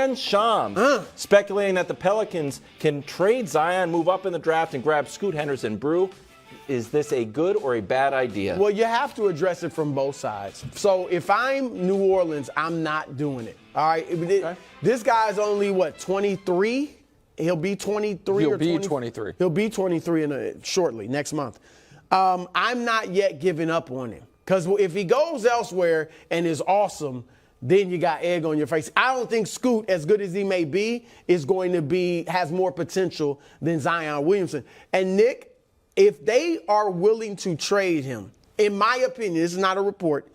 And Shams speculating that the Pelicans can trade Zion, move up in the draft, and grab Scoot Henderson. Brew, is this a good or a bad idea? Well, you have to address it from both sides. So if I'm New Orleans, I'm not doing it. All right? Okay. This guy's only, 23? He'll be 23 He'll or 20? be 23. He'll be 23 shortly, next month. I'm not yet giving up on him. Because if he goes elsewhere and is awesome, then you got egg on your face. I don't think Scoot, as good as he may be, has more potential than Zion Williamson. And Nick, if they are willing to trade him, in my opinion, this is not a report,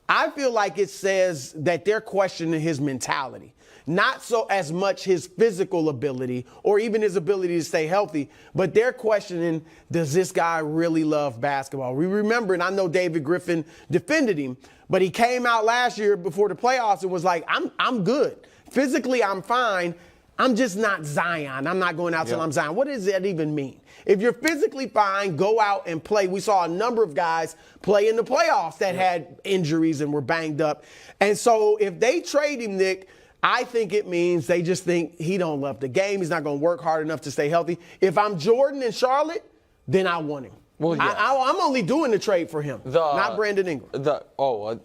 I feel like it says that they're questioning his mentality. Not so as much his physical ability or even his ability to stay healthy, but they're questioning, does this guy really love basketball? We remember, and I know David Griffin defended him, but he came out last year before the playoffs and was like, I'm good. Physically, I'm fine. I'm just not Zion. I'm not going out till I'm Zion. What does that even mean? If you're physically fine, go out and play. We saw a number of guys play in the playoffs that had injuries and were banged up. And so if they trade him, Nick, I think it means they just think he don't love the game. He's not going to work hard enough to stay healthy. If I'm Jordan in Charlotte, then I want him. Well, yeah. I'm only doing the trade for him, not Brandon Ingram.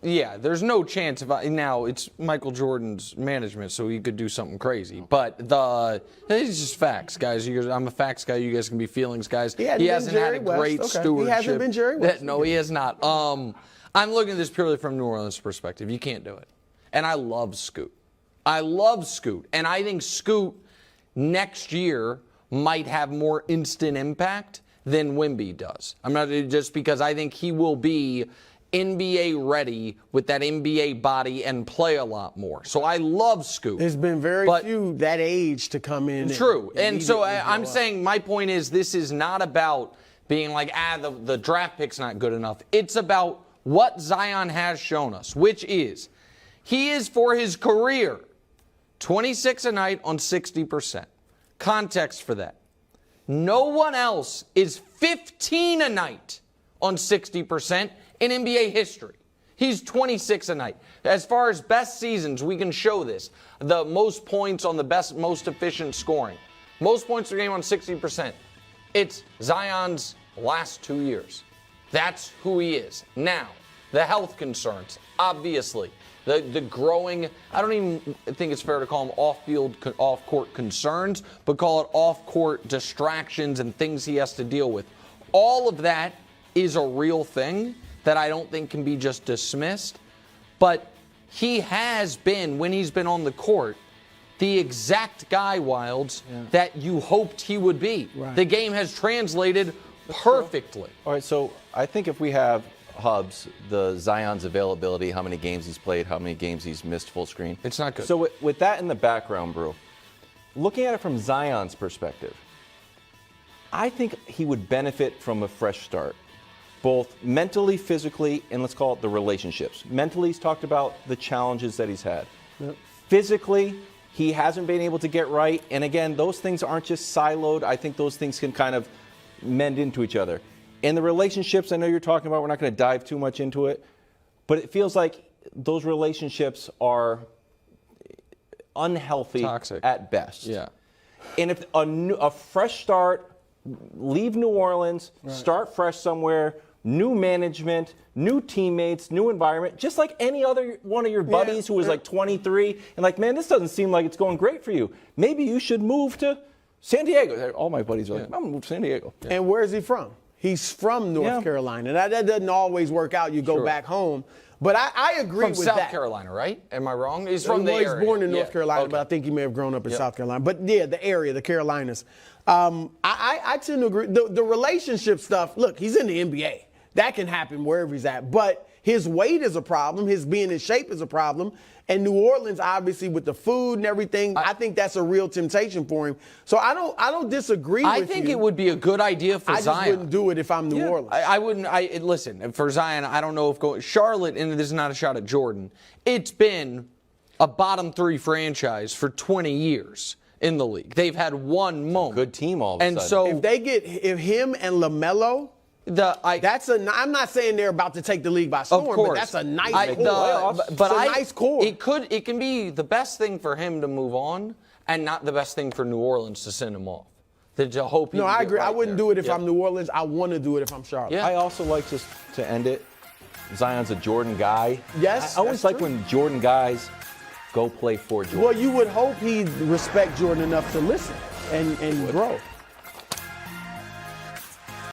There's no chance. Now, it's Michael Jordan's management, so he could do something crazy. But it's just facts, guys. I'm a facts guy. You guys can be feelings guys. He hasn't had a great stewardship. He hasn't been Jerry West. No, he has not. I'm looking at this purely from New Orleans' perspective. You can't do it. And I love Scoot. And I think Scoot next year might have more instant impact than Wemby does. I'm not just because I think he will be NBA ready with that NBA body and play a lot more. So I love Scoot. There's been very few that age to come in. True. And so I'm saying my point is this is not about being like, the draft pick's not good enough. It's about what Zion has shown us, which is he is for his career 26 a night on 60%. Context for that. No one else is 15 a night on 60% in NBA history. He's 26 a night. As far as best seasons, we can show this. The most points on the most efficient scoring. Most points per game on 60%. It's Zion's last 2 years. That's who he is. Now, the health concerns, obviously. The growing, I don't even think it's fair to call them off-court concerns, but call it off-court distractions and things he has to deal with. All of that is a real thing that I don't think can be just dismissed. But he has been, when he's been on the court, the exact guy, Wilds, that you hoped he would be. Right. The game has translated perfectly. All right, so I think if we have Hubs, the Zion's availability, how many games he's played, how many games he's missed full screen. It's not good. So with that in the background, Brew, looking at it from Zion's perspective, I think he would benefit from a fresh start, both mentally, physically, and let's call it the relationships. Mentally, he's talked about the challenges that he's had. Yep. Physically, he hasn't been able to get right. And again, those things aren't just siloed. I think those things can kind of mend into each other. In the relationships, I know you're talking about, we're not going to dive too much into it, but it feels like those relationships are unhealthy, toxic at best. Yeah. And if a fresh start, leave New Orleans, start fresh somewhere, new management, new teammates, new environment, just like any other one of your buddies who was like 23 and like, man, this doesn't seem like it's going great for you. Maybe you should move to San Diego. All my buddies are like, I'm going to move to San Diego. Yeah. And where is he from? He's from North Carolina. That doesn't always work out. You go back home. But I agree with that. From South Carolina, right? Am I wrong? He's from the area. He's born in North Carolina, but I think he may have grown up in South Carolina. But, the area, the Carolinas. I tend to agree. The relationship stuff, look, he's in the NBA. That can happen wherever he's at. But his weight is a problem. His being in shape is a problem. And New Orleans, obviously, with the food and everything, I think that's a real temptation for him. So I don't disagree with you. I think it would be a good idea for Zion. I just wouldn't do it if I'm New Orleans. I wouldn't. Listen, for Zion, I don't know if Charlotte, and this is not a shot at Jordan, it's been a bottom 3 franchise for 20 years in the league. They've had one moment. Good team all of a sudden. And so if him and LaMelo I'm not saying they're about to take the league by storm, but that's a nice core. It can be the best thing for him to move on, and not the best thing for New Orleans to send him off. To hope. No, I agree. I wouldn't do it if I'm New Orleans. I want to do it if I'm Charlotte. Yeah. I also like just to end it. Zion's a Jordan guy. Yes, I always like when Jordan guys go play for Jordan. Well, you would hope he'd respect Jordan enough to listen and grow.